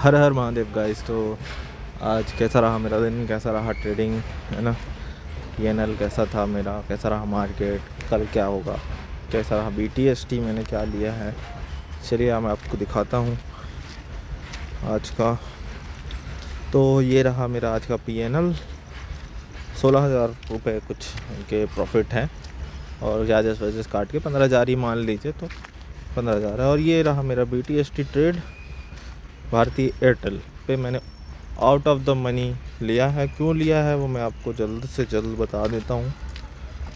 हर हर Mahadev guys. तो आज कैसा रहा मेरा दिन, कैसा रहा ट्रेडिंग, है ना। पीएनएल कैसा था मेरा, कैसा रहा मार्केट, कल क्या होगा, कैसा रहा बीटीएसटी, मैंने क्या लिया है। चलिए मैं आपको दिखाता हूँ आज का। तो ये रहा मेरा आज का पीएनएल। 16,000 रुपये कुछ के प्रॉफिट है और चार्जेस वजह काट के 15,000 ही मान लीजिए, तो 15,000 है। और ये रहा मेरा बीटीएसटी ट्रेड भारतीय एयरटेल पे। मैंने आउट ऑफ द मनी लिया है। क्यों लिया है वो मैं आपको जल्द से जल्द बता देता हूँ।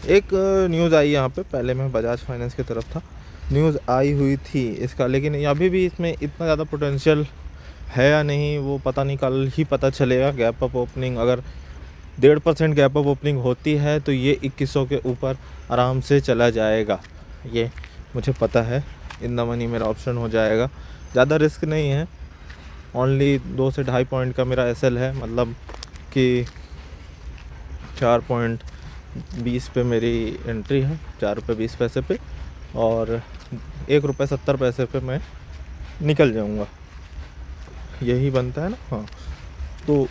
एक न्यूज़ आई यहाँ पे, पहले मैं बजाज फाइनेंस की तरफ था, न्यूज़ आई हुई थी इसका, लेकिन अभी भी इसमें इतना ज़्यादा पोटेंशियल है या नहीं वो पता नहीं, कल ही पता चलेगा। गैप अप ओपनिंग अगर 1.5% गैप अप ओपनिंग होती है तो ये 2100 के ऊपर आराम से चला जाएगा, ये मुझे पता है। इन द मनी मेरा ऑप्शन हो जाएगा, ज़्यादा रिस्क नहीं है। ओनली 2 से 2.5 पॉइंट का मेरा एसएल है, मतलब कि 4.20 पे मेरी एंट्री है, 4 रुपये 20 पैसे पे, और 1 रुपये 70 पैसे पे मैं निकल जाऊंगा। यही बनता है ना। हाँ, तो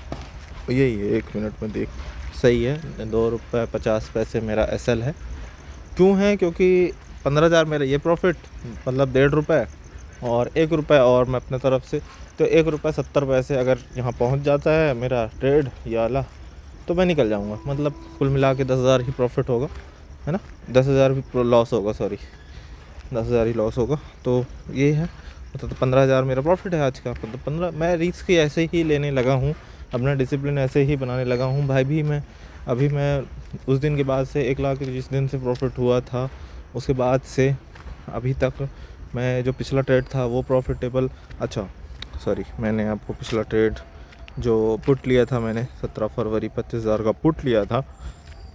यही है। 1 मिनट में देख, सही है। 2 रुपये 50 पैसे मेरा एसएल है। क्यों है? क्योंकि 15,000 मेरा ये प्रॉफिट, मतलब 1.5 रुपये और 1 रुपये और मैं अपने तरफ से, तो 1 रुपये 70 पैसे अगर यहाँ पहुँच जाता है मेरा ट्रेड ये वाला, तो मैं निकल जाऊँगा। मतलब कुल मिला के 10,000 ही प्रॉफिट होगा, है ना। 10,000 भी लॉस होगा, सॉरी 10,000 ही लॉस होगा। तो ये है, मतलब 15,000 मेरा प्रॉफिट है आज का। मतलब 15 मैं रिस्क ऐसे ही लेने लगा हूँ, अपना डिसिप्लिन ऐसे ही बनाने लगा हूँ भाई। भी मैं अभी मैं उस दिन के बाद से 1 लाख जिस दिन से प्रॉफिट हुआ था उसके बाद से अभी तक मैं जो पिछला ट्रेड था वो प्रॉफिटेबल, अच्छा सॉरी, मैंने आपको पिछला ट्रेड जो पुट लिया था मैंने 17 फरवरी 25,000 का पुट लिया था,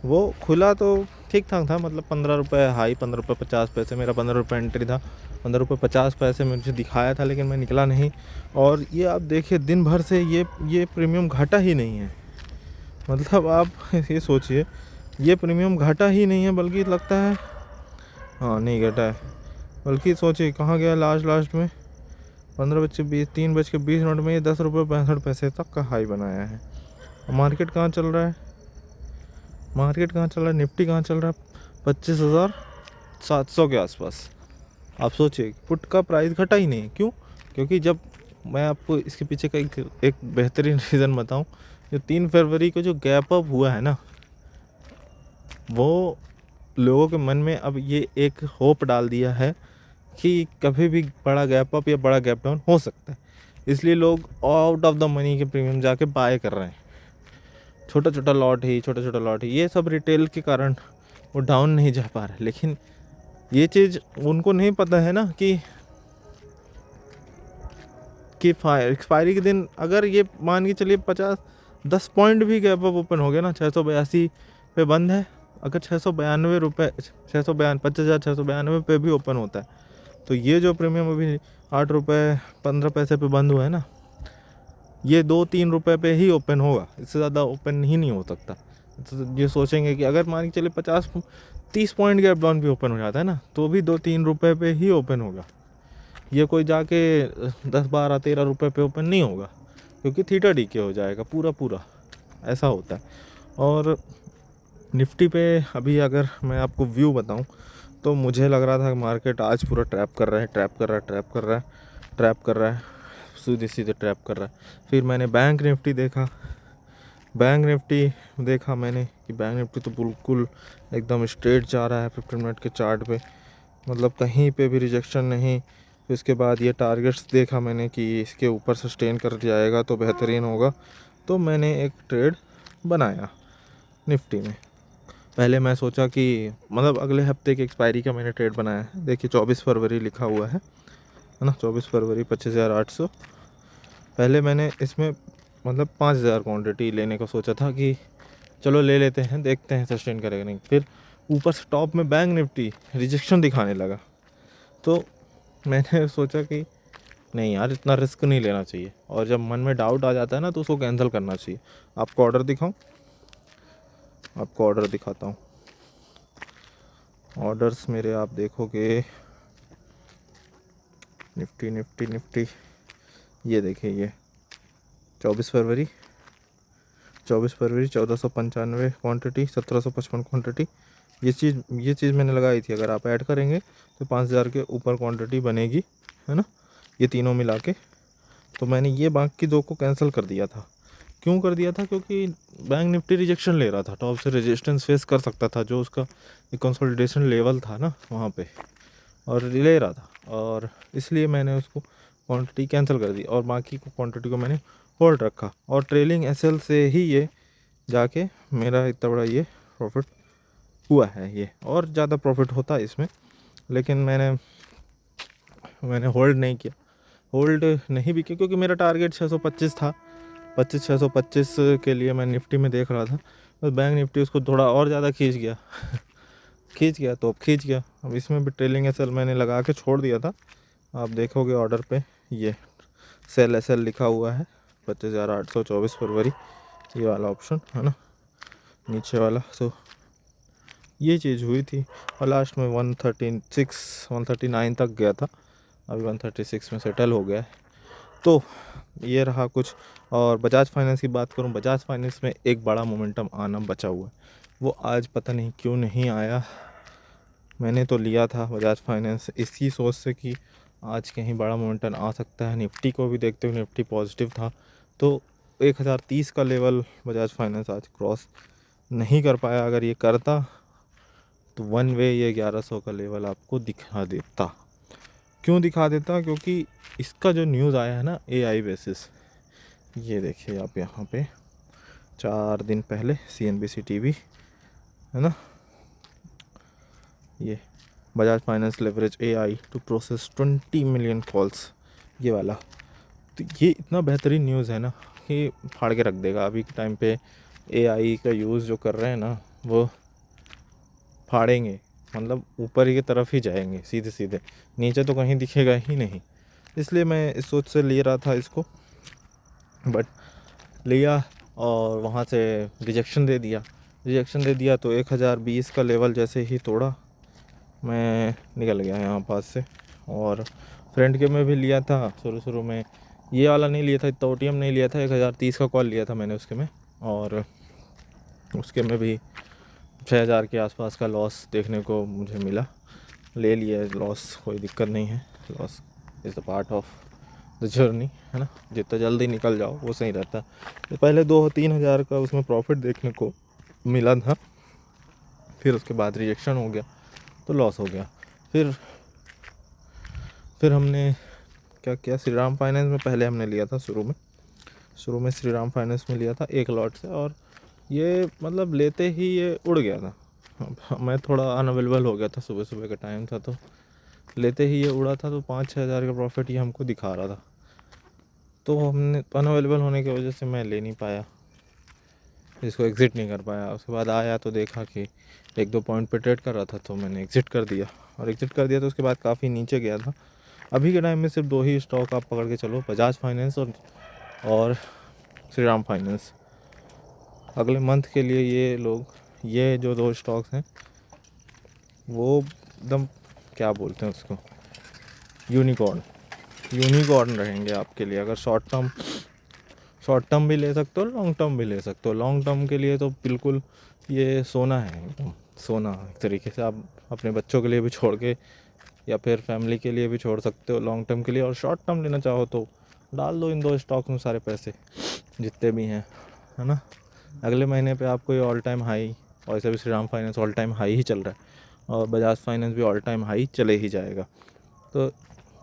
वो खुला तो ठीक ठाक था। मतलब 15 रुपये हाई, 15 रुपये 50 पैसे, मेरा 15 रुपये एंट्री था। 15 रुपये 50 पैसे मुझे दिखाया था, लेकिन मैं निकला नहीं। और ये आप देखिए दिन भर से ये प्रीमियम घाटा ही नहीं है। मतलब आप ये सोचिए, ये प्रीमियम घाटा ही नहीं है, बल्कि लगता है, हाँ नहीं घटा है, बल्कि सोचिए कहाँ गया लास्ट में। 15 बज के 20, 3 बज के 20 मिनट में ये 10 रुपये 65 पैसे तक का हाई बनाया है। मार्केट कहाँ चल रहा है, निफ्टी कहाँ चल रहा है 25,700 के आसपास। आप सोचिए पुट का प्राइस घटा ही नहीं। क्यों? क्योंकि जब मैं आपको इसके पीछे का एक बेहतरीन रीज़न बताऊं, जो 3 फरवरी को जो गैप अप हुआ है ना, वो लोगों के मन में अब ये एक होप डाल दिया है कि कभी भी बड़ा गैप अप या बड़ा गैप डाउन हो सकता है। इसलिए लोग आउट ऑफ द मनी के प्रीमियम जाके बाय कर रहे हैं। छोटा छोटा लॉट ही, ये सब रिटेल के कारण वो डाउन नहीं जा पा रहे। लेकिन ये चीज़ उनको नहीं पता है ना कि एक्सपायरी के दिन अगर ये मान के चलिए 10 पॉइंट भी गैप अप ओपन हो गया ना, 682 पे बंद है, अगर 692 रुपये 25,692 पे भी ओपन होता है, तो ये जो प्रीमियम अभी 8 रुपये 15 पैसे पे बंद हुआ है ना, ये 2-3 रुपये पे ही ओपन होगा, इससे ज़्यादा ओपन ही नहीं हो सकता। तो ये सोचेंगे कि अगर मान के चलिए 50-30 पॉइंट गैप डाउन भी ओपन हो जाता है ना, तो भी 2-3 रुपये पे ही ओपन होगा। ये कोई जाके 10 12 13 रुपये पे ओपन नहीं होगा, क्योंकि थीटा डी के हो जाएगा पूरा ऐसा होता है। और निफ्टी पे अभी अगर मैं आपको व्यू बताऊं, तो मुझे लग रहा था कि मार्केट आज पूरा ट्रैप कर रहा है, सीधे ट्रैप कर रहा है। फिर मैंने बैंक निफ्टी देखा मैंने कि बैंक निफ्टी तो बिल्कुल एकदम स्ट्रेट जा रहा है 15 मिनट के चार्ट पे, मतलब कहीं पे भी रिजेक्शन नहीं। फिर इसके बाद ये टारगेट्स देखा मैंने कि इसके ऊपर सस्टेन कर जाएगा तो बेहतरीन होगा, तो मैंने एक ट्रेड बनाया निफ्टी में। पहले मैं सोचा कि मतलब अगले हफ्ते की एक्सपायरी का मैंने ट्रेड बनाया है। देखिए 24 फरवरी लिखा हुआ है ना, 24 फरवरी 25,800। पहले मैंने इसमें मतलब 5,000 क्वान्टिटी लेने का सोचा था कि चलो ले लेते हैं, देखते हैं सस्टेन करेगा नहीं। फिर ऊपर से टॉप में बैंक निफ्टी रिजेक्शन दिखाने लगा, तो मैंने सोचा कि नहीं यार, इतना रिस्क नहीं लेना चाहिए। और जब मन में डाउट आ जाता है ना, तो उसको कैंसिल करना चाहिए। आपको ऑर्डर दिखाऊं? आपको ऑर्डर दिखाता हूँ। ऑर्डर्स मेरे आप देखोगे, निफ्टी, ये देखिए, 24 फरवरी 1495 क्वांटिटी, 1755 क्वांटिटी। ये चीज़ मैंने लगाई थी। अगर आप ऐड करेंगे तो 5000 के ऊपर क्वांटिटी बनेगी, है ना, ये तीनों मिला के। तो मैंने ये बाकी दो को कैंसिल कर दिया था। क्यों कर दिया था? क्योंकि बैंक निफ्टी रिजेक्शन ले रहा था, टॉप से रेजिस्टेंस फेस कर सकता था, जो उसका एक कंसोलिडेशन लेवल था ना वहाँ पे, और ले रहा था, और इसलिए मैंने उसको क्वांटिटी कैंसिल कर दी और बाकी को क्वांटिटी को मैंने होल्ड रखा। और ट्रेलिंग एसएल से ही ये जाके मेरा इतना बड़ा ये प्रॉफिट हुआ है। ये और ज़्यादा प्रॉफिट होता है इसमें, लेकिन मैंने होल्ड नहीं किया। होल्ड नहीं भी किया क्योंकि मेरा टारगेट 625 था। 625 के लिए मैं निफ्टी में देख रहा था, बस बैंक निफ्टी उसको थोड़ा और ज़्यादा खींच गया तो अब खींच गया। अब इसमें भी ट्रेलिंग एसएल मैंने लगा के छोड़ दिया था। आप देखोगे ऑर्डर पे ये सेल एसएल लिखा हुआ है 25,824 फरवरी, ये वाला ऑप्शन है ना, नीचे वाला। तो ये चीज़ हुई थी और लास्ट में 139 तक गया था, अभी 136 में सेटल हो गया है। तो ये रहा कुछ। और बजाज फाइनेंस की बात करूं, बजाज फाइनेंस में एक बड़ा मोमेंटम आना बचा हुआ है, वो आज पता नहीं क्यों नहीं आया। मैंने तो लिया था बजाज फाइनेंस इसी सोच से कि आज कहीं बड़ा मोमेंटम आ सकता है। निफ्टी को भी देखते हुए निफ्टी पॉजिटिव था, तो 1030 का लेवल बजाज फाइनेंस आज क्रॉस नहीं कर पाया। अगर ये करता तो वन वे ये 1100 का लेवल आपको दिखा देता। क्यों दिखा देता? क्योंकि इसका जो न्यूज़ आया है ना एआई बेसिस, ये देखिए आप यहाँ पे 4 दिन पहले CNBC टीवी है ना, ये Bajaj finance leverage AI to process 20 million calls, ये वाला। तो ये इतना बेहतरीन न्यूज़ है ना कि फाड़ के रख देगा। अभी के टाइम पे AI का यूज़ जो कर रहे हैं ना, वो फाड़ेंगे, मतलब ऊपर की तरफ ही जाएंगे सीधे सीधे, नीचे तो कहीं दिखेगा ही नहीं। इसलिए मैं इस सोच से ले रहा था इसको, बट लिया और वहाँ से रिजेक्शन दे दिया। तो 1020 का लेवल जैसे ही तोड़ा, मैं निकल गया यहाँ पास से। और फ्रेंड के में भी लिया था शुरू में, ये वाला नहीं लिया था, इतना OTM नहीं लिया था, 1030 का कॉल लिया था मैंने उसके में, और उसके में भी 6000 के आसपास का लॉस देखने को मुझे मिला। ले लिया लॉस, कोई दिक्कत नहीं है, loss is the part of the journey, है ना। जितना जल्दी निकल जाओ वो सही रहता है। तो पहले 2-3 हज़ार का उसमें प्रॉफिट देखने को मिला था, फिर उसके बाद रिजेक्शन हो गया तो लॉस हो गया। फिर हमने क्या किया, श्रीराम फाइनेंस में पहले हमने लिया था शुरू में श्रीराम फाइनेंस में लिया था एक लॉट से, और ये मतलब लेते ही ये उड़ गया था। मैं थोड़ा अनअवेलेबल हो गया था, सुबह का टाइम था, तो लेते ही ये उड़ा था। तो 5-6 हज़ार का प्रॉफिट ये हमको दिखा रहा था, तो हमने अनअवेलेबल होने की वजह से मैं ले नहीं पाया, इसको एग्ज़िट नहीं कर पाया। उसके बाद आया तो देखा कि 1-2 पॉइंट पे ट्रेड कर रहा था, तो मैंने एग्ज़िट कर दिया। तो उसके बाद काफ़ी नीचे गया था। अभी के टाइम में सिर्फ 2 ही स्टॉक आप पकड़ के चलो, बजाज फाइनेंस और श्रीराम फाइनेंस। अगले मंथ के लिए ये जो 2 स्टॉक्स हैं वो एकदम क्या बोलते हैं उसको, यूनिकॉर्न रहेंगे आपके लिए। अगर शॉर्ट टर्म भी ले सकते हो, लॉन्ग टर्म भी ले सकते हो। लॉन्ग टर्म के लिए तो बिल्कुल ये सोना है, एकदम सोना एक तरीके से। आप अपने बच्चों के लिए भी छोड़ के, या फिर फैमिली के लिए भी छोड़ सकते हो लॉन्ग टर्म के लिए। और शॉर्ट टर्म लेना चाहो तो डाल दो इन 2 स्टॉक में सारे पैसे जितने भी हैं, है ना। अगले महीने पे आपको ये ऑल टाइम हाई, और ऐसे भी Shriram finance all time high ही चल रहा है, और बजाज फाइनेंस भी ऑल टाइम हाई चले ही जाएगा। तो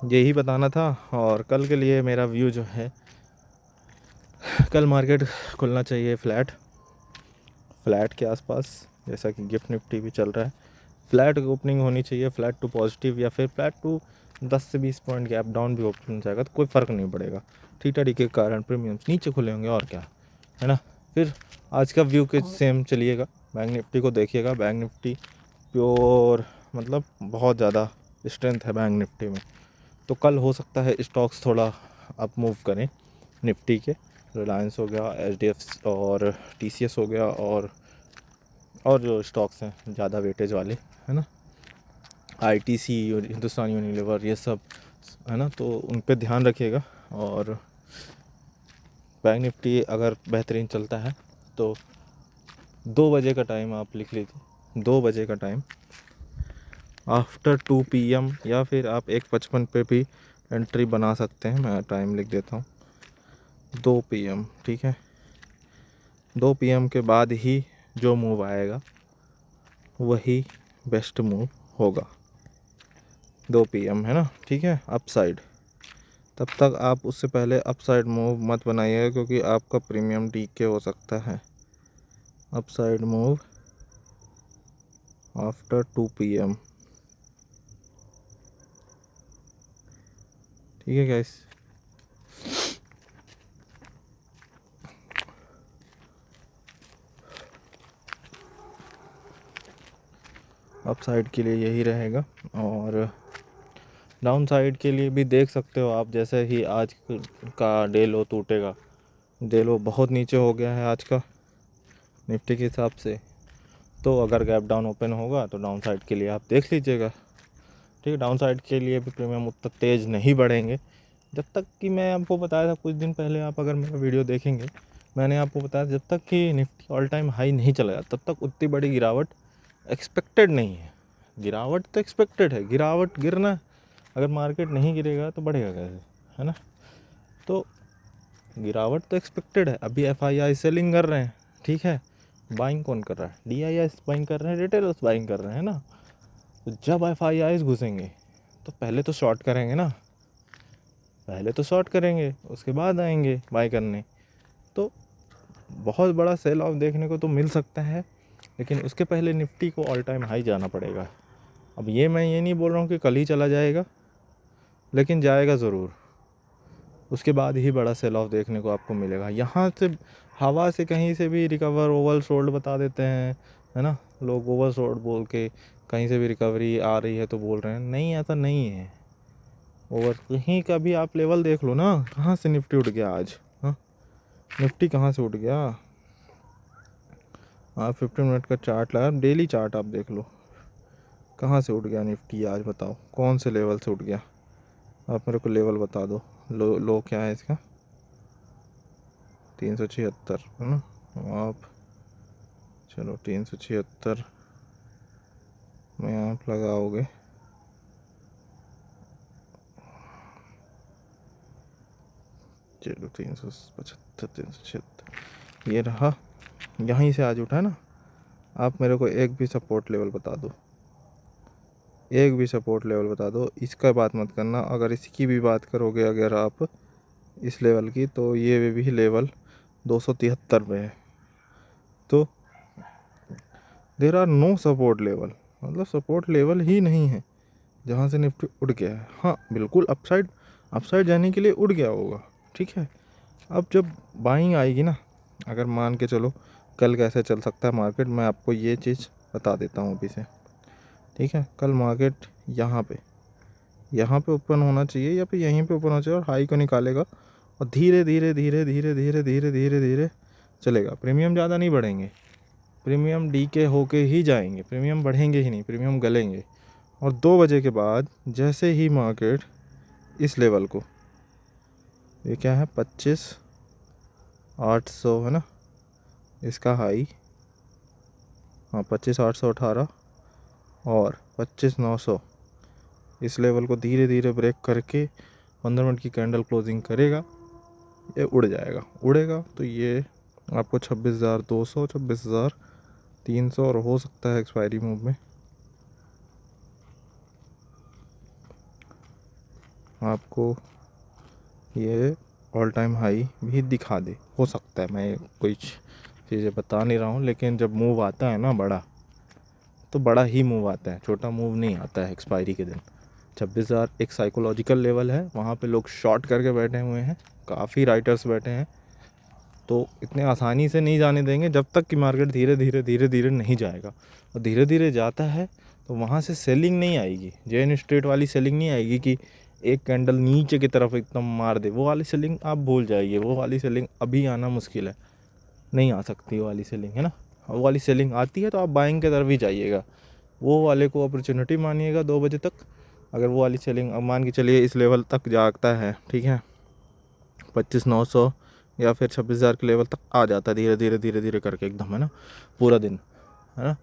यही बताना था। और कल के लिए मेरा व्यू जो है, कल मार्केट खुलना चाहिए फ्लैट के आसपास, जैसा कि गिफ्ट निफ्टी भी चल रहा है। फ्लैट ओपनिंग होनी चाहिए, फ्लैट टू पॉजिटिव, या फिर फ्लैट टू 10 से 20 पॉइंट गैप डाउन भी ओपन हो जाएगा तो कोई फ़र्क नहीं पड़ेगा। थीटा के कारण प्रीमियम्स नीचे खुले होंगे, और क्या है ना। फिर आज का व्यू के सेम चलिएगा। बैंक निफ्टी को देखिएगा, बैंक निफ्टी प्योर मतलब बहुत ज़्यादा स्ट्रेंथ है बैंक निफ्टी में। तो कल हो सकता है स्टॉक्स थोड़ा अप मूव करें निफ्टी के। रिलायंस हो गया, HDFC और TCS हो गया, और जो स्टॉक्स हैं ज़्यादा वेटेज वाले, है ना, ITC और हिंदुस्तान यूनिलीवर, ये सब है ना, तो उन पे ध्यान रखिएगा। और बैंक निफ्टी अगर बेहतरीन चलता है तो 2 बजे का टाइम आप लिख लीजिए, 2 बजे का टाइम आफ्टर 2 PM, या फिर आप 1:55 पे भी एंट्री बना सकते हैं। मैं टाइम लिख देता हूँ 2 PM, ठीक है। 2 PM के बाद ही जो मूव आएगा वही बेस्ट मूव होगा। 2 PM है ना, ठीक है, अपसाइड। तब तक आप उससे पहले अपसाइड मूव मत बनाइएगा क्योंकि आपका प्रीमियम डीके हो सकता है। अपसाइड मूव आफ्टर 2 PM, ठीक है गाइस। अपसाइड के लिए यही रहेगा, और डाउन साइड के लिए भी देख सकते हो आप। जैसे ही आज का डे लो टूटेगा, डे लो बहुत नीचे हो गया है आज का निफ्टी के हिसाब से, तो अगर गैप डाउन ओपन होगा तो डाउन साइड के लिए आप देख लीजिएगा, ठीक है। डाउन साइड के लिए भी प्रीमियम उतना तेज़ नहीं बढ़ेंगे जब तक कि, मैं आपको बताया था कुछ दिन पहले, आप अगर मेरा वीडियो देखेंगे, मैंने आपको बताया जब तक कि निफ्टी ऑल टाइम हाई नहीं चला जाता तब तक उतनी बड़ी गिरावट एक्सपेक्टेड नहीं है। गिरावट तो एक्सपेक्टेड है, गिरावट गिरना, अगर मार्केट नहीं गिरेगा तो बढ़ेगा कैसे, है ना। तो गिरावट तो एक्सपेक्टेड है। अभी FII सेलिंग कर रहे हैं, ठीक है। बाइंग कौन कर रहा है? DIIs बाइंग कर रहे हैं, रिटेलर्स बाइंग कर रहे हैं ना। तो जब FIIs घुसेंगे तो पहले तो शॉर्ट करेंगे ना, पहले तो शॉर्ट करेंगे, उसके बाद आएंगे बाय करने। तो बहुत बड़ा सेल ऑफ देखने को तो मिल सकता है, लेकिन उसके पहले निफ्टी को ऑल टाइम हाई जाना पड़ेगा। अब मैं ये नहीं बोल रहा हूँ कि कल ही चला जाएगा, लेकिन जाएगा ज़रूर। उसके बाद ही बड़ा सेल ऑफ देखने को आपको मिलेगा। यहाँ से हवा से कहीं से भी रिकवर, ओवर सोल्ड बता देते हैं, है ना। लोग ओवर सोल्ड बोल के कहीं से भी रिकवरी आ रही है तो बोल रहे हैं, नहीं, ऐसा नहीं है। ओवर कहीं का भी आप लेवल देख लो ना, कहाँ से निफ्टी उठ गया आज, हाँ, निफ्टी कहाँ से उठ गया। आप 15 मिनट का चार्ट लगा, डेली चार्ट आप देख लो, कहाँ से उठ गया निफ्टी आज, बताओ कौन से लेवल से उठ गया। आप मेरे को लेवल बता दो। लो क्या है इसका? 376 है ना। आप चलो 376 में आप लगाओगे, चलो 375, 376 ये रहा, यहीं से आज उठा है ना। आप मेरे को एक भी सपोर्ट लेवल बता दो, एक भी सपोर्ट लेवल बता दो। इसका बात मत करना, अगर इसकी भी बात करोगे अगर आप इस लेवल की, तो ये भी लेवल 273 पे है। तो there are no support level, मतलब सपोर्ट लेवल ही नहीं है जहाँ से निफ्टी उड़ गया है। हाँ बिल्कुल अपसाइड जाने के लिए उड़ गया होगा, ठीक है। अब जब बाइंग आएगी ना, अगर मान के चलो कल कैसे चल सकता है मार्केट, मैं आपको ये चीज़ बता देता हूँ अभी से, ठीक है। कल मार्केट यहाँ पे ओपन होना चाहिए, या फिर यहीं पे ओपन होना चाहिए, और हाई को निकालेगा और धीरे धीरे धीरे धीरे धीरे धीरे धीरे धीरे चलेगा। प्रीमियम ज़्यादा नहीं बढ़ेंगे, प्रीमियम डीके होके ही जाएंगे, प्रीमियम बढ़ेंगे ही नहीं, प्रीमियम गलेंगे। और 2 बजे के बाद जैसे ही मार्केट इस लेवल को, ये क्या है 25,800 है ना, इसका हाई, हाँ 25,818 और 25,900, इस लेवल को धीरे धीरे ब्रेक करके 15 मिनट की कैंडल क्लोजिंग करेगा, ये उड़ जाएगा। उड़ेगा तो ये आपको 26,200, 26,300 और हो सकता है एक्सपायरी मूव में आपको ये ऑल टाइम हाई भी दिखा दे, हो सकता है। मैं कोई चीज़ें बता नहीं रहा हूँ, लेकिन जब मूव आता है ना बड़ा, तो बड़ा ही मूव आता है, छोटा मूव नहीं आता है एक्सपायरी के दिन। 26,000 एक साइकोलॉजिकल लेवल है, वहाँ पे लोग शॉर्ट करके बैठे हुए हैं, काफ़ी राइटर्स बैठे हैं, तो इतने आसानी से नहीं जाने देंगे जब तक कि मार्केट धीरे धीरे धीरे धीरे नहीं जाएगा। और धीरे धीरे जाता है तो वहाँ से सेलिंग नहीं आएगी, जेन स्ट्रेट वाली सेलिंग नहीं आएगी कि एक कैंडल नीचे की तरफ एकदम मार दे। वो वाली सेलिंग आप भूल जाइए, वो वाली सेलिंग अभी आना मुश्किल है, नहीं आ सकती वो वाली सेलिंग, है ना। वो वाली सेलिंग आती है तो आप बाइंग की तरफ ही जाइएगा, वो वाले को अपॉर्चुनिटी मानिएगा 2 बजे तक। अगर वो वाली सेलिंग मान के चलिए इस लेवल तक जागता है, ठीक है, 25,900 या फिर 26,000 के लेवल तक आ जाता है धीरे धीरे धीरे धीरे करके एकदम, है ना, पूरा दिन, है ना।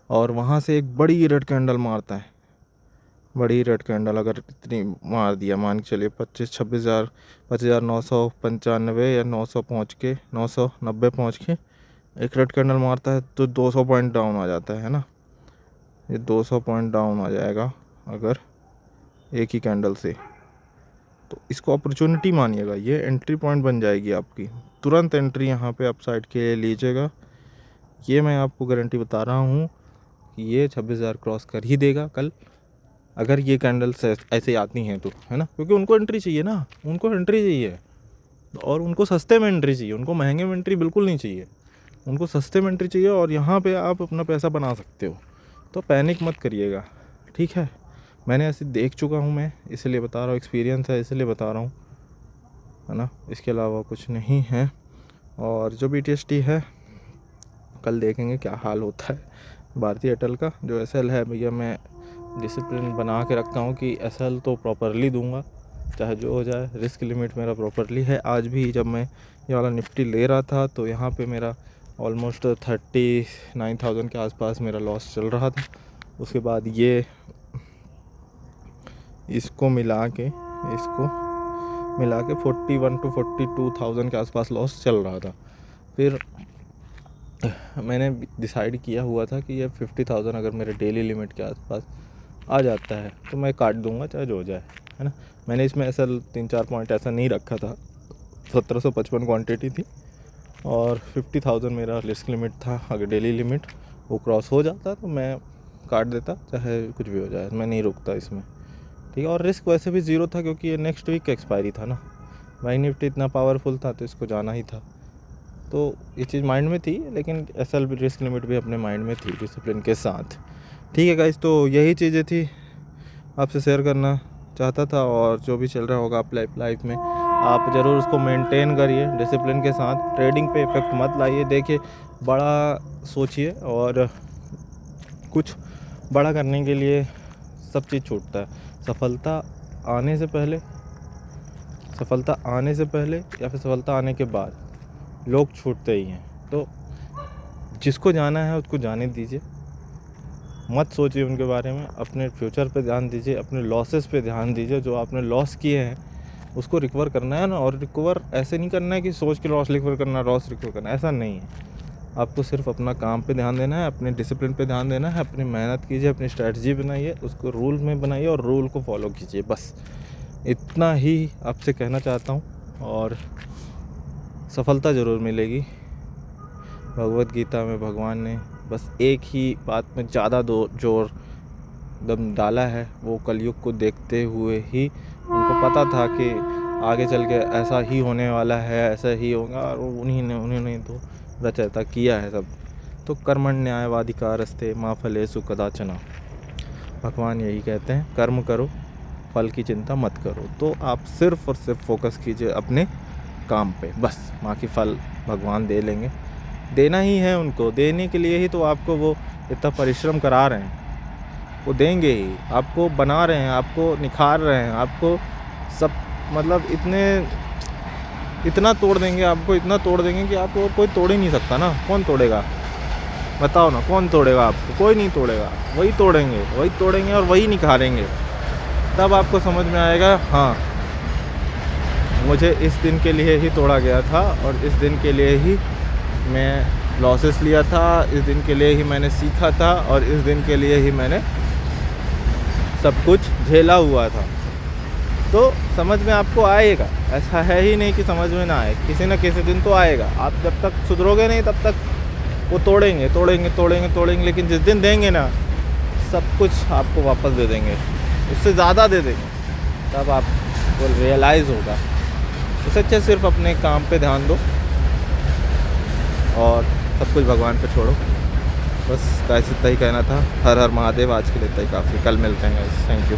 और वहाँ से एक बड़ी रेड कैंडल मारता है, बड़ी रेड कैंडल अगर इतनी मार दिया, मान के चलिए 26,000 25,995 या 900 पहुँच के 990 पहुँच के एक रेड कैंडल मारता है तो 200 पॉइंट डाउन आ जाता है ना। ये 200 पॉइंट डाउन आ जाएगा अगर एक ही कैंडल से। तो इसको अपॉर्चुनिटी मानिएगा, ये एंट्री पॉइंट बन जाएगी आपकी, तुरंत एंट्री यहाँ पे अपसाइड के लिए लीजिएगा। ये मैं आपको गारंटी बता रहा हूँ कि ये 26,000 क्रॉस कर ही देगा कल, अगर ये कैंडल्स ऐसे आती हैं तो, है ना। क्योंकि उनको एंट्री चाहिए ना, उनको एंट्री चाहिए, और उनको सस्ते में एंट्री चाहिए, उनको महंगे में एंट्री बिल्कुल नहीं चाहिए, उनको सस्ते में एंट्री चाहिए। और यहाँ पे आप अपना पैसा बना सकते हो, तो पैनिक मत करिएगा, ठीक है। मैंने ऐसे देख चुका हूँ मैं, इसलिए बता रहा हूँ, एक्सपीरियंस है इसलिए बता रहा हूँ, है ना, इसके अलावा कुछ नहीं है। और जो BTST है कल देखेंगे क्या हाल होता है भारतीय एयरटेल का। जो SL है भैया, मैं डिसिप्लिन बना के रखता हूँ कि SL तो प्रॉपरली दूंगा चाहे जो हो जाए, रिस्क लिमिट मेरा प्रॉपरली है। आज भी जब मैं ये वाला निफ्टी ले रहा था तो यहाँ पे मेरा ऑलमोस्ट 39,000 के आसपास मेरा लॉस चल रहा था। उसके बाद ये इसको मिला के 41 to 42,000 के आसपास लॉस चल रहा था। फिर मैंने डिसाइड किया हुआ था कि ये 50,000 अगर मेरे डेली लिमिट के आसपास आ जाता है तो मैं काट दूंगा चाहे जो हो जाए, है ना। मैंने इसमें ऐसा 3-4 पॉइंट ऐसा नहीं रखा था, 1755 क्वांटिटी थी और 50,000 मेरा रिस्क लिमिट था। अगर डेली लिमिट वो क्रॉस हो जाता तो मैं काट देता चाहे कुछ भी हो जाए, मैं नहीं रुकता इसमें, ठीक है। और रिस्क वैसे भी ज़ीरो था क्योंकि ये नेक्स्ट वीक एक्सपायरी था ना। भाई निफ्टी इतना पावरफुल था तो इसको जाना ही था, तो ये चीज़ माइंड में थी। लेकिन SL भी रिस्क लिमिट भी अपने माइंड में थी डिसिप्लिन के साथ, ठीक है गाइस। तो यही चीज़ें थी आपसे शेयर करना चाहता था। और जो भी चल रहा होगा आप लाइफ में आप ज़रूर उसको मेंटेन करिए डिसिप्लिन के साथ, ट्रेडिंग पे इफेक्ट मत लाइए। देखिए बड़ा सोचिए, और कुछ बड़ा करने के लिए सब चीज़ छूटता है। सफलता आने से पहले या फिर सफलता आने के बाद लोग छूटते ही हैं। तो जिसको जाना है उसको जाने दीजिए, मत सोचिए उनके बारे में, अपने फ्यूचर पे ध्यान दीजिए, अपने लॉसेस पे ध्यान दीजिए। जो आपने लॉस किए हैं उसको रिकवर करना है ना। और रिकवर ऐसे नहीं करना है कि सोच के लॉस रिकवर करना, ऐसा नहीं है। आपको सिर्फ अपना काम पे ध्यान देना है, अपने डिसिप्लिन पे ध्यान देना है, अपनी मेहनत कीजिए, अपनी स्ट्रैटेजी बनाइए, उसको रूल में बनाइए और रूल को फॉलो कीजिए। बस इतना ही आपसे कहना चाहता हूँ। और सफलता ज़रूर मिलेगी। भगवत गीता में भगवान ने बस एक ही बात में ज़्यादा जोर दम डाला है, वो कलयुग को देखते हुए ही उनको पता था कि आगे चल के ऐसा ही होने वाला है, ऐसा ही होगा। और उन्होंने तो रचयिता किया है सब। तो कर्मण्येवाधिकारस्ते मा फलेषु कदाचन, भगवान यही कहते हैं, कर्म करो फल की चिंता मत करो। तो आप सिर्फ और सिर्फ फोकस कीजिए अपने काम पे, बस बाकी फल भगवान दे लेंगे। देना ही है उनको, देने के लिए ही तो आपको वो इतना परिश्रम करा रहे हैं, वो देंगे ही। आपको बना रहे हैं, आपको निखार रहे हैं, आपको सब मतलब इतना तोड़ देंगे, आपको इतना तोड़ देंगे कि आपको कोई तोड़ ही नहीं सकता ना। कौन तोड़ेगा बताओ ना, कौन तोड़ेगा आपको? कोई नहीं तोड़ेगा। वही तोड़ेंगे और वही निखारेंगे। तब आपको समझ में आएगा, हाँ मुझे इस दिन के लिए ही तोड़ा गया था और इस दिन के लिए ही मैं लॉसेस लिया था, इस दिन के लिए ही मैंने सीखा था और इस दिन के लिए ही मैंने सब कुछ झेला हुआ था। तो समझ में आपको आएगा, ऐसा है ही नहीं कि समझ में ना आए, किसी न किसी दिन तो आएगा। आप जब तक सुधरोगे नहीं तब तक वो तोड़ेंगे, लेकिन जिस दिन देंगे ना सब कुछ आपको वापस दे देंगे, उससे ज़्यादा दे देंगे। तब आपको रियलाइज़ होगा। उससे अच्छा सिर्फ अपने काम पे ध्यान दो और सब कुछ भगवान पे छोड़ो। बस इतना ही कहना था। हर हर महादेव। आज के लिए इतना ही काफ़ी। कल मिलते हैं गाइस। Thank you.